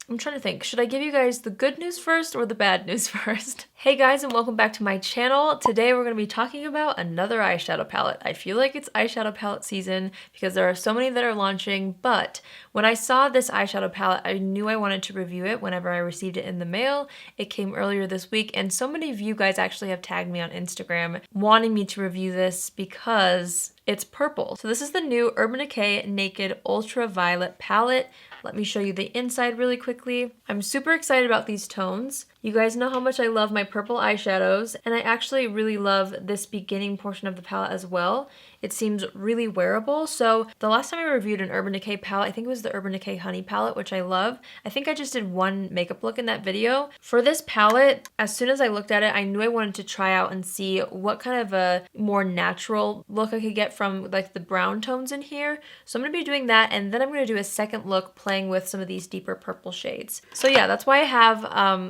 I'm trying to think, should I give you guys the good news first or the bad news first? Hey guys, and welcome back to my channel. Today we're going to be talking about another eyeshadow palette. I feel like it's eyeshadow palette season because there are so many that are launching, but when I saw this eyeshadow palette, I knew I wanted to review it whenever I received it in the mail. It came earlier this week, and so many of you guys actually have tagged me on Instagram wanting me to review this because it's purple. So this is the new Urban Decay Naked Ultraviolet palette. Let me show you the inside really quickly. I'm super excited about these tones. You guys know how much I love my purple eyeshadows, and I actually really love this beginning portion of the palette as well. It seems really wearable. So the last time I reviewed an Urban Decay palette, I think it was the Urban Decay Honey palette, which I love. I think I just did one makeup look in that video. For this palette, as soon as I looked at it, I knew I wanted to try out and see what kind of a more natural look I could get from like the brown tones in here. So I'm gonna be doing that, and then I'm gonna do a second look playing with some of these deeper purple shades. So yeah, that's why I have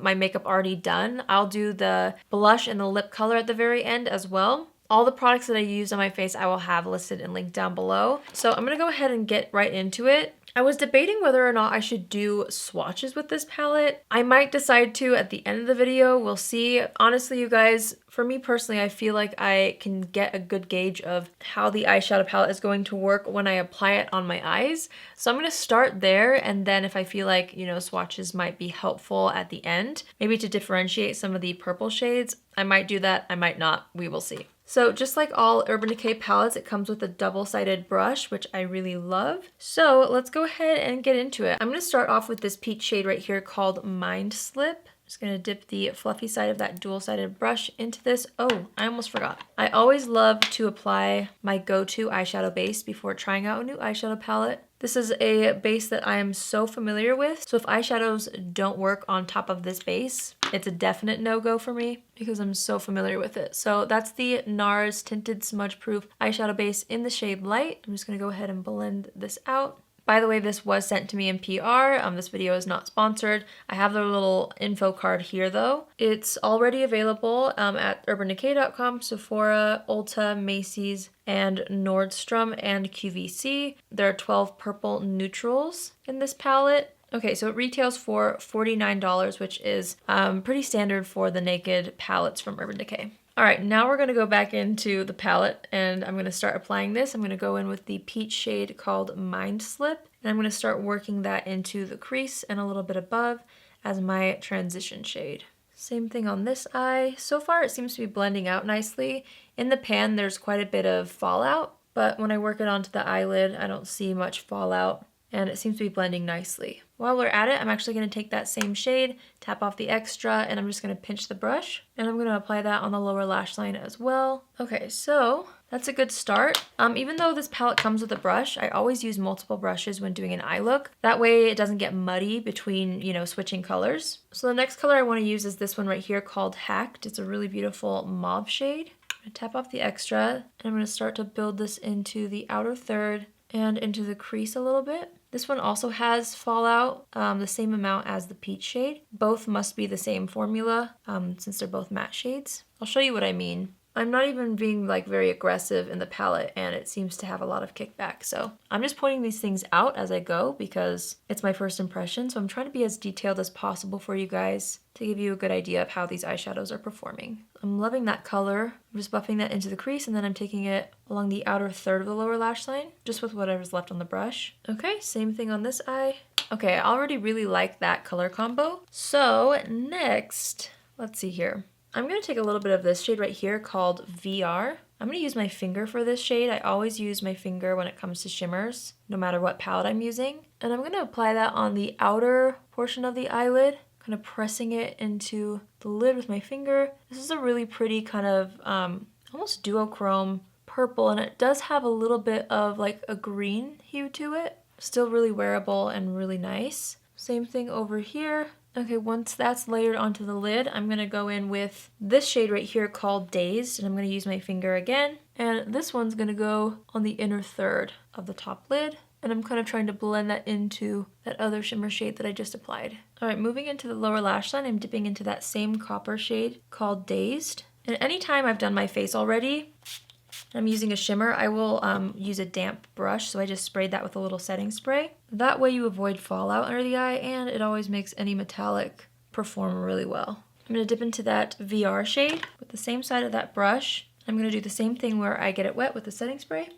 my makeup already done. I'll do the blush and the lip color at the very end as well. All the products that I used on my face I will have listed and linked down below. So I'm gonna go ahead and get right into it. I was debating whether or not I should do swatches with this palette. I might decide to at the end of the video, we'll see. Honestly, you guys, for me personally, I feel like I can get a good gauge of how the eyeshadow palette is going to work when I apply it on my eyes. So I'm gonna start there, and then if I feel like, you know, swatches might be helpful at the end, maybe to differentiate some of the purple shades, I might do that, I might not, we will see. So just like all Urban Decay palettes, it comes with a double-sided brush, which I really love. So let's go ahead and get into it. I'm gonna start off with this peach shade right here called Mind Slip. Just gonna dip the fluffy side of that dual-sided brush into this. Oh, I almost forgot. I always love to apply my go-to eyeshadow base before trying out a new eyeshadow palette. This is a base that I am so familiar with, so if eyeshadows don't work on top of this base, it's a definite no-go for me because I'm so familiar with it. So that's the NARS Tinted Smudge Proof eyeshadow base in the shade Light. I'm just gonna go ahead and blend this out. By the way, this was sent to me in PR. This video is not sponsored. I have their little info card here though. It's already available at urbandecay.com, Sephora, Ulta, Macy's, and Nordstrom and QVC. There are 12 purple neutrals in this palette. Okay, so it retails for $49, which is pretty standard for the Naked palettes from Urban Decay. All right, now we're gonna go back into the palette and I'm gonna start applying this. I'm gonna go in with the peach shade called Mind Slip, and I'm gonna start working that into the crease and a little bit above as my transition shade. Same thing on this eye. So far it seems to be blending out nicely. In the pan there's quite a bit of fallout, but when I work it onto the eyelid, I don't see much fallout, and it seems to be blending nicely. While we're at it, I'm actually gonna take that same shade, tap off the extra, and I'm just gonna pinch the brush, and I'm gonna apply that on the lower lash line as well. Okay, so that's a good start. Even though this palette comes with a brush, I always use multiple brushes when doing an eye look. That way it doesn't get muddy between, you know, switching colors. So the next color I wanna use is this one right here called Hacked. It's a really beautiful mauve shade. I'm gonna tap off the extra, and I'm gonna start to build this into the outer third and into the crease a little bit. This one also has fallout, the same amount as the peach shade. Both must be the same formula since they're both matte shades. I'll show you what I mean. I'm not even being like very aggressive in the palette, and it seems to have a lot of kickback. So I'm just pointing these things out as I go because it's my first impression. So I'm trying to be as detailed as possible for you guys to give you a good idea of how these eyeshadows are performing. I'm loving that color. I'm just buffing that into the crease, and then I'm taking it along the outer third of the lower lash line, just with whatever's left on the brush. Okay, same thing on this eye. Okay, I already really like that color combo. So next, let's see here. I'm gonna take a little bit of this shade right here called VR. I'm gonna use my finger for this shade. I always use my finger when it comes to shimmers, no matter what palette I'm using. And I'm gonna apply that on the outer portion of the eyelid, kind of pressing it into the lid with my finger. This is a really pretty kind of almost duochrome purple, and it does have a little bit of like a green hue to it. Still really wearable and really nice. Same thing over here. Okay, once that's layered onto the lid, I'm gonna go in with this shade right here called Dazed, and I'm gonna use my finger again. And this one's gonna go on the inner third of the top lid, and I'm kind of trying to blend that into that other shimmer shade that I just applied. All right, moving into the lower lash line, I'm dipping into that same copper shade called Dazed. And anytime I've done my face already, I'm using a shimmer. I will use a damp brush, so I just sprayed that with a little setting spray. That way you avoid fallout under the eye, and it always makes any metallic perform really well. I'm going to dip into that VR shade with the same side of that brush. I'm going to do the same thing where I get it wet with the setting spray.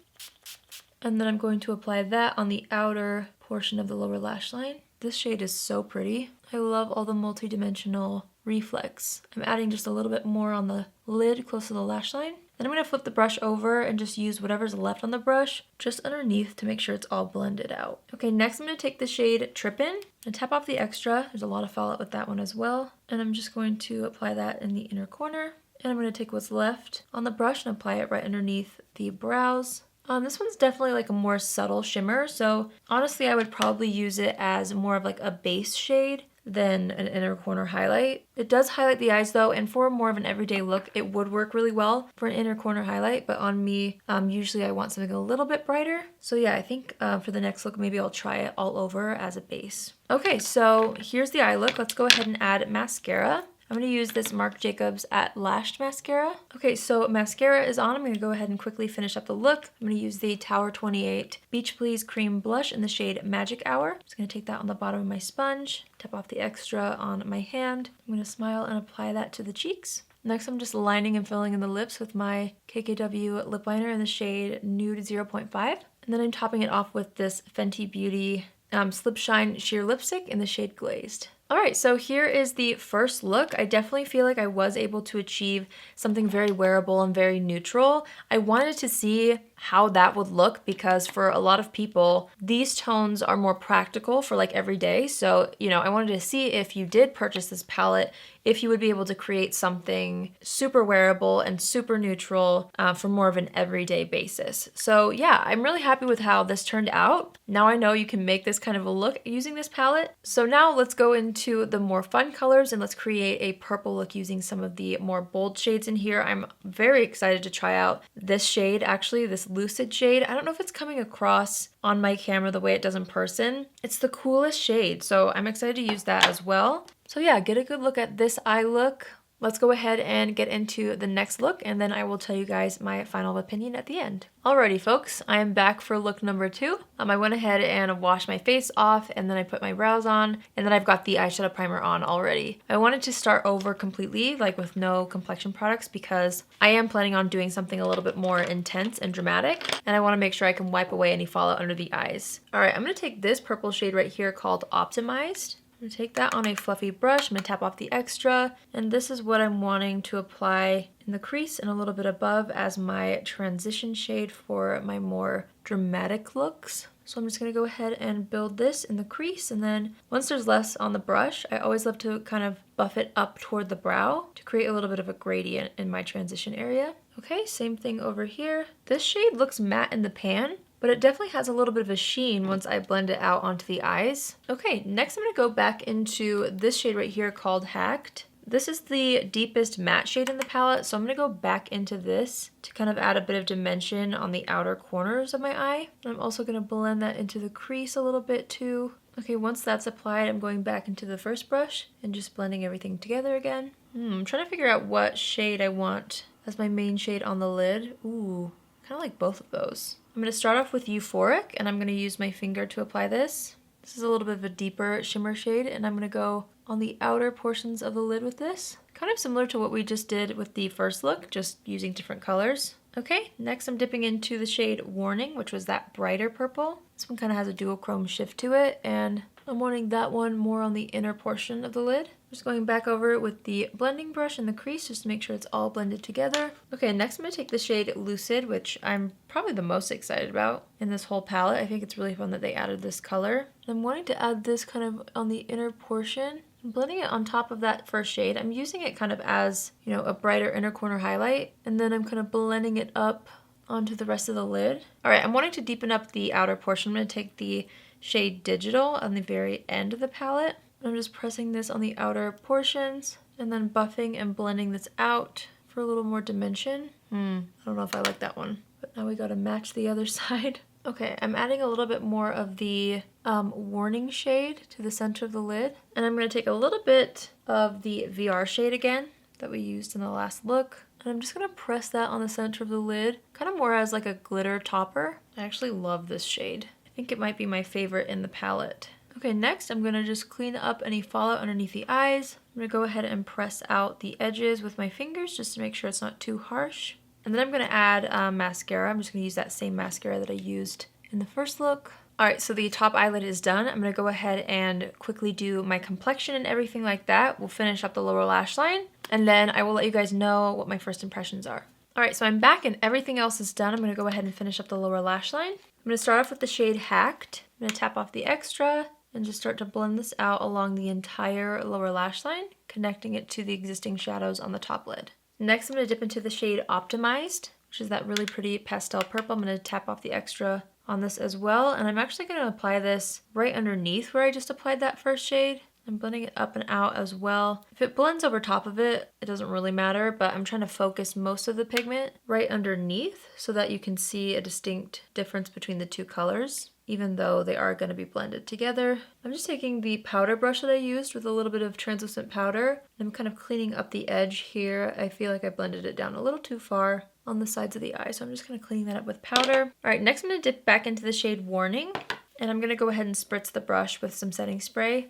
And then I'm going to apply that on the outer portion of the lower lash line. This shade is so pretty. I love all the multi-dimensional reflex. I'm adding just a little bit more on the lid close to the lash line. Then I'm going to flip the brush over and just use whatever's left on the brush just underneath to make sure it's all blended out. Okay, next I'm going to take the shade Trippin' and tap off the extra. There's a lot of fallout with that one as well. And I'm just going to apply that in the inner corner. And I'm going to take what's left on the brush and apply it right underneath the brows. This one's definitely like a more subtle shimmer, so honestly I would probably use it as more of like a base shade than an inner corner highlight. It does highlight the eyes though, and for more of an everyday look it would work really well for an inner corner highlight, but on me usually I want something a little bit brighter. So yeah, I think for the next look maybe I'll try it all over as a base. Okay, so here's the eye look. Let's go ahead and add mascara. I'm going to use this Marc Jacobs at Lashed mascara. Okay, so mascara is on. I'm going to go ahead and quickly finish up the look. I'm going to use the Tower 28 Beach Please Cream Blush in the shade Magic Hour. I'm just going to take that on the bottom of my sponge, tap off the extra on my hand. I'm going to smile and apply that to the cheeks. Next, I'm just lining and filling in the lips with my KKW lip liner in the shade Nude 0.5. And then I'm topping it off with this Fenty Beauty Slip Shine Sheer Lipstick in the shade Glazed. Alright, so here is the first look. I definitely feel like I was able to achieve something very wearable and very neutral. I wanted to see how that would look because for a lot of people, these tones are more practical for like every day. So, you know, I wanted to see if you did purchase this palette, if you would be able to create something super wearable and super neutral for more of an everyday basis. So yeah, I'm really happy with how this turned out. Now I know you can make this kind of a look using this palette. So now let's go into the more fun colors and let's create a purple look using some of the more bold shades in here. I'm very excited to try out this shade, actually, this Lucid shade. I don't know if it's coming across on my camera the way it does in person. It's the coolest shade, so I'm excited to use that as well. So yeah, get a good look at this eye look. Let's go ahead and get into the next look, and then I will tell you guys my final opinion at the end. Alrighty folks, I am back for look number 2. I went ahead and washed my face off, and then I put my brows on, and then I've got the eyeshadow primer on already. I wanted to start over completely, like with no complexion products, because I am planning on doing something a little bit more intense and dramatic, and I want to make sure I can wipe away any fallout under the eyes. Alright, I'm going to take this purple shade right here called Optimized. I'm gonna take that on a fluffy brush. I'm gonna tap off the extra, and this is what I'm wanting to apply in the crease and a little bit above as my transition shade for my more dramatic looks. So I'm just gonna go ahead and build this in the crease, and then once there's less on the brush, I always love to kind of buff it up toward the brow to create a little bit of a gradient in my transition area. Okay, same thing over here. This shade looks matte in the pan, but it definitely has a little bit of a sheen once I blend it out onto the eyes. Okay, next I'm gonna go back into this shade right here called Hacked. This is the deepest matte shade in the palette, so I'm gonna go back into this to kind of add a bit of dimension on the outer corners of my eye. I'm also gonna blend that into the crease a little bit too. Okay, once that's applied, I'm going back into the first brush and just blending everything together again. I'm trying to figure out what shade I want as my main shade on the lid. Ooh, kind of like both of those. I'm going to start off with Euphoric, and I'm going to use my finger to apply this. This is a little bit of a deeper shimmer shade, and I'm going to go on the outer portions of the lid with this. Kind of similar to what we just did with the first look, just using different colors. Okay, next I'm dipping into the shade Warning, which was that brighter purple. This one kind of has a duochrome shift to it, and I'm wanting that one more on the inner portion of the lid. Just going back over it with the blending brush in the crease just to make sure it's all blended together. Okay, next I'm going to take the shade Lucid, which I'm probably the most excited about in this whole palette. I think it's really fun that they added this color. I'm wanting to add this kind of on the inner portion. I'm blending it on top of that first shade. I'm using it kind of as, you know, a brighter inner corner highlight, and then I'm kind of blending it up onto the rest of the lid. Alright, I'm wanting to deepen up the outer portion. I'm going to take the shade Digital on the very end of the palette. I'm just pressing this on the outer portions and then buffing and blending this out for a little more dimension. I don't know if I like that one, but now we gotta match the other side. Okay, I'm adding a little bit more of the Warning shade to the center of the lid, and I'm gonna take a little bit of the VR shade again, that we used in the last look. And I'm just gonna press that on the center of the lid, kind of more as like a glitter topper. I actually love this shade. I think it might be my favorite in the palette. Okay, next I'm gonna just clean up any fallout underneath the eyes. I'm gonna go ahead and press out the edges with my fingers just to make sure it's not too harsh. And then I'm gonna add mascara. I'm just gonna use that same mascara that I used in the first look. All right, so the top eyelid is done. I'm gonna go ahead and quickly do my complexion and everything like that. We'll finish up the lower lash line, and then I will let you guys know what my first impressions are. All right, so I'm back and everything else is done. I'm gonna go ahead and finish up the lower lash line. I'm gonna start off with the shade Hacked. I'm gonna tap off the extra and just start to blend this out along the entire lower lash line, connecting it to the existing shadows on the top lid. Next, I'm gonna dip into the shade Optimized, which is that really pretty pastel purple. I'm gonna tap off the extra on this as well, and I'm actually gonna apply this right underneath where I just applied that first shade. I'm blending it up and out as well. If it blends over top of it, it doesn't really matter, but I'm trying to focus most of the pigment right underneath so that you can see a distinct difference between the two colors, even though they are going to be blended together. I'm just taking the powder brush that I used with a little bit of translucent powder. I'm kind of cleaning up the edge here. I feel like I blended it down a little too far on the sides of the eye, so I'm just kind of cleaning that up with powder. All right, next I'm going to dip back into the shade Warning, and I'm going to go ahead and spritz the brush with some setting spray.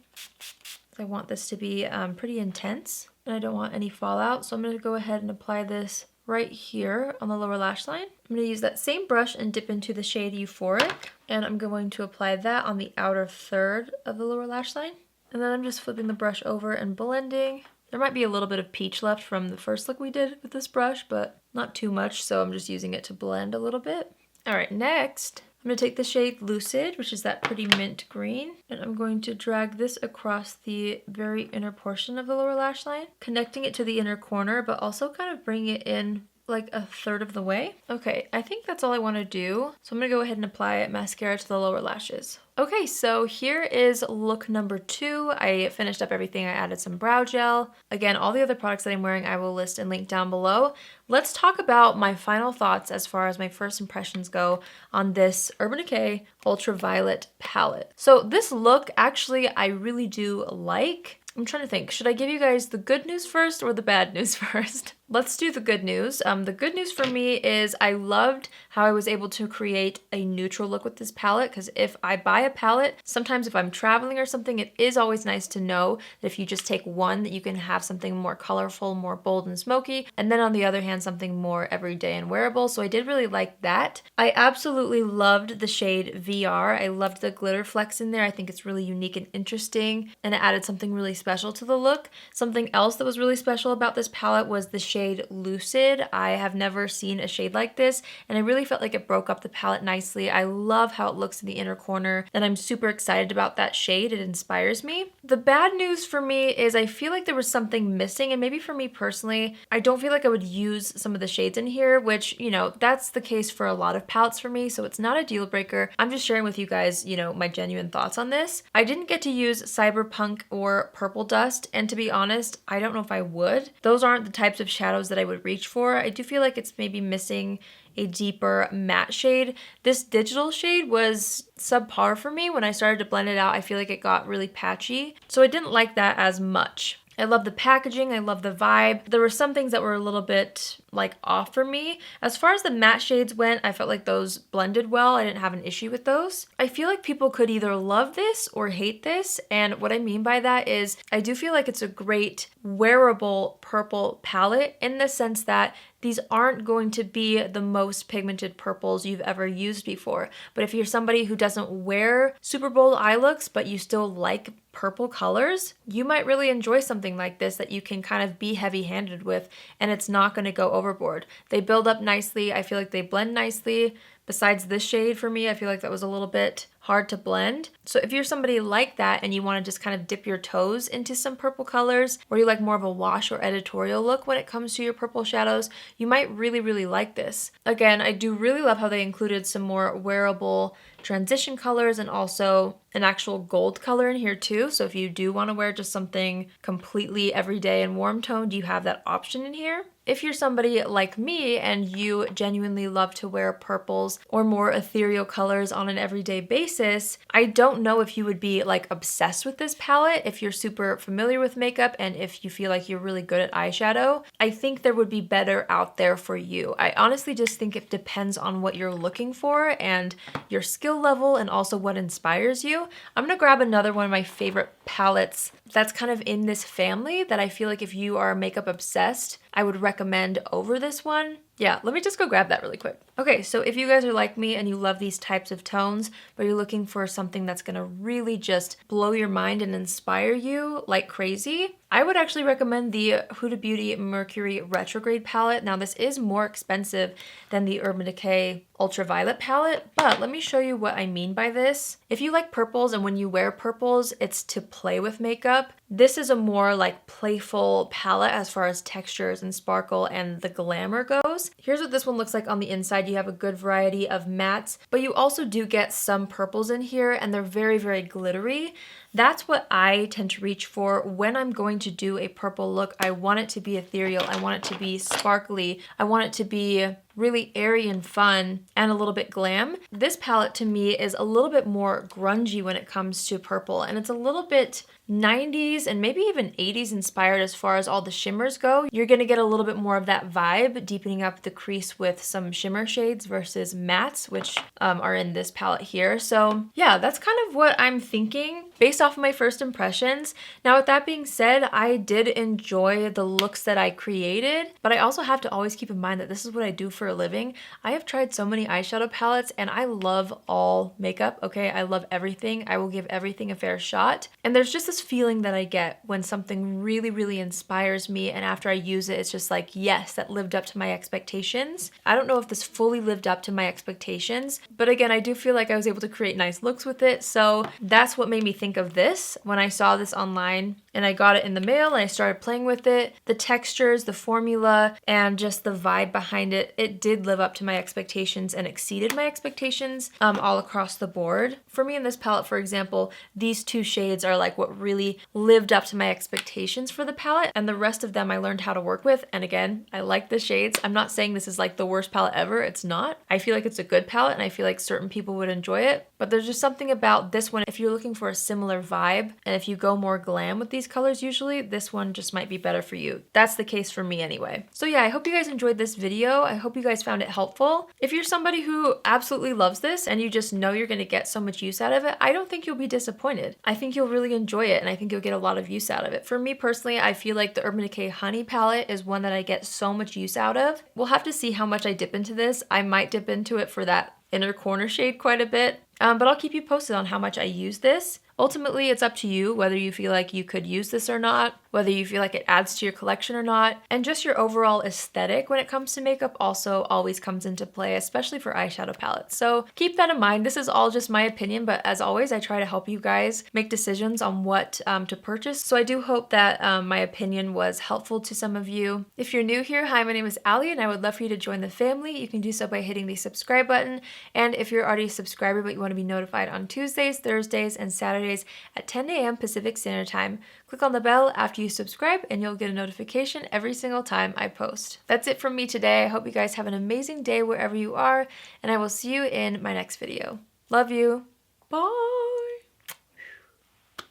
I want this to be pretty intense, and I don't want any fallout, so I'm going to go ahead and apply this right here on the lower lash line. I'm going to use that same brush and dip into the shade Euphoric, and I'm going to apply that on the outer third of the lower lash line. And then I'm just flipping the brush over and blending. There might be a little bit of peach left from the first look we did with this brush, but not too much, so I'm just using it to blend a little bit. All right, next, I'm going to take the shade Lucid, which is that pretty mint green, and I'm going to drag this across the very inner portion of the lower lash line, connecting it to the inner corner, but also kind of bringing it in like a third of the way. Okay, I think that's all I want to do. So I'm going to go ahead and apply mascara to the lower lashes. Okay, so here is look number 2. I finished up everything. I added some brow gel. Again, all the other products that I'm wearing I will list and link down below. Let's talk about my final thoughts as far as my first impressions go on this Urban Decay Ultraviolet palette. So this look, actually, I really do like. I'm trying to think, should I give you guys the good news first or the bad news first? Let's do the good news. The good news for me is I loved how I was able to create a neutral look with this palette, because if I buy a palette, sometimes if I'm traveling or something, it is always nice to know that if you just take one, that you can have something more colorful, more bold and smoky, and then on the other hand, something more everyday and wearable. So I did really like that. I absolutely loved the shade VR. I loved the glitter flecks in there. I think it's really unique and interesting, and it added something really special to the look. Something else that was really special about this palette was the shade Lucid. I have never seen a shade like this, and I really felt like it broke up the palette nicely. I love how it looks in the inner corner, and I'm super excited about that shade. It inspires me. The bad news for me is I feel like there was something missing, and maybe for me personally, I don't feel like I would use some of the shades in here, which, you know, that's the case for a lot of palettes for me, so it's not a deal breaker. I'm just sharing with you guys, you know, my genuine thoughts on this. I didn't get to use Cyberpunk or Purple Dust, and to be honest, I don't know if I would. Those aren't the types of shadows that I would reach for. I do feel like it's maybe missing a deeper matte shade. This digital shade was subpar for me. When I started to blend it out, I feel like it got really patchy. So I didn't like that as much. I love the packaging, I love the vibe. There were some things that were a little bit like off for me. As far as the matte shades went, I felt like those blended well. I didn't have an issue with those. I feel like people could either love this or hate this, and what I mean by that is I do feel like it's a great wearable purple palette in the sense that these aren't going to be the most pigmented purples you've ever used before. But if you're somebody who doesn't wear super bold eye looks, but you still like purple colors, you might really enjoy something like this that you can kind of be heavy-handed with, and it's not going to go overboard. They build up nicely. I feel like they blend nicely. Besides this shade for me, I feel like that was a little bit hard to blend. So if you're somebody like that and you want to just kind of dip your toes into some purple colors, or you like more of a wash or editorial look when it comes to your purple shadows, you might really, really like this. Again, I do really love how they included some more wearable transition colors and also an actual gold color in here too. So if you do want to wear just something completely everyday and warm toned, you have that option in here. If you're somebody like me and you genuinely love to wear purples or more ethereal colors on an everyday basis, I don't know if you would be like obsessed with this palette if you're super familiar with makeup and if you feel like you're really good at eyeshadow. I think there would be better out there for you. I honestly just think it depends on what you're looking for and your skill level and also what inspires you. I'm gonna grab another one of my favorite palettes that's kind of in this family that I feel like if you are makeup obsessed, I would recommend over this one. Yeah, let me just go grab that really quick. Okay, so if you guys are like me and you love these types of tones, but you're looking for something that's gonna really just blow your mind and inspire you like crazy, I would actually recommend the Huda Beauty Mercury Retrograde palette. Now this is more expensive than the Urban Decay Ultraviolet palette, but let me show you what I mean by this. If you like purples and when you wear purples, it's to play with makeup, this is a more like playful palette as far as textures and sparkle and the glamour goes. Here's what this one looks like on the inside. You have a good variety of mattes, but you also do get some purples in here and they're very, very glittery. That's what I tend to reach for when I'm going to do a purple look. I want it to be ethereal. I want it to be sparkly. I want it to be really airy and fun and a little bit glam. This palette to me is a little bit more grungy when it comes to purple, and it's a little bit 90s and maybe even 80s inspired as far as all the shimmers go. You're gonna get a little bit more of that vibe, deepening up the crease with some shimmer shades versus mattes, which are in this palette here. So yeah, that's kind of what I'm thinking based off of my first impressions. Now with that being said, I did enjoy the looks that I created, but I also have to always keep in mind that this is what I do for a living. I have tried so many eyeshadow palettes and I love all makeup, okay? I love everything. I will give everything a fair shot. And there's just this feeling that I get when something really, really inspires me and after I use it, it's just like, yes, that lived up to my expectations. I don't know if this fully lived up to my expectations, but again, I do feel like I was able to create nice looks with it. So that's what made me think of this when I saw this online and I got it in the mail and I started playing with it. The textures, the formula, and just the vibe behind it, it did live up to my expectations and exceeded my expectations all across the board. For me in this palette, for example, these two shades are like what really lived up to my expectations for the palette, and the rest of them I learned how to work with. And again, I like the shades. I'm not saying this is like the worst palette ever. It's not. I feel like it's a good palette and I feel like certain people would enjoy it, but there's just something about this one. If you're looking for a similar vibe and if you go more glam with these colors usually, this one just might be better for you. That's the case for me anyway. So yeah, I hope you guys enjoyed this video. I hope you guys found it helpful. If you're somebody who absolutely loves this and you just know you're gonna get so much use out of it, I don't think you'll be disappointed. I think you'll really enjoy it and I think you'll get a lot of use out of it. For me personally, I feel like the Urban Decay Honey palette is one that I get so much use out of. We'll have to see how much I dip into this. I might dip into it for that inner corner shade quite a bit, but I'll keep you posted on how much I use this. Ultimately, it's up to you whether you feel like you could use this or not, whether you feel like it adds to your collection or not, and just your overall aesthetic when it comes to makeup also always comes into play, especially for eyeshadow palettes. So keep that in mind. This is all just my opinion, but as always, I try to help you guys make decisions on what to purchase. So I do hope that my opinion was helpful to some of you. If you're new here, hi, my name is Allie, and I would love for you to join the family. You can do so by hitting the subscribe button. And if you're already a subscriber but you want to be notified on Tuesdays, Thursdays, and Saturdays at 10 a.m. Pacific Standard Time, click on the bell after you subscribe and you'll get a notification every single time I post. That's it from me today. I hope you guys have an amazing day wherever you are, and I will see you in my next video. Love you. Bye.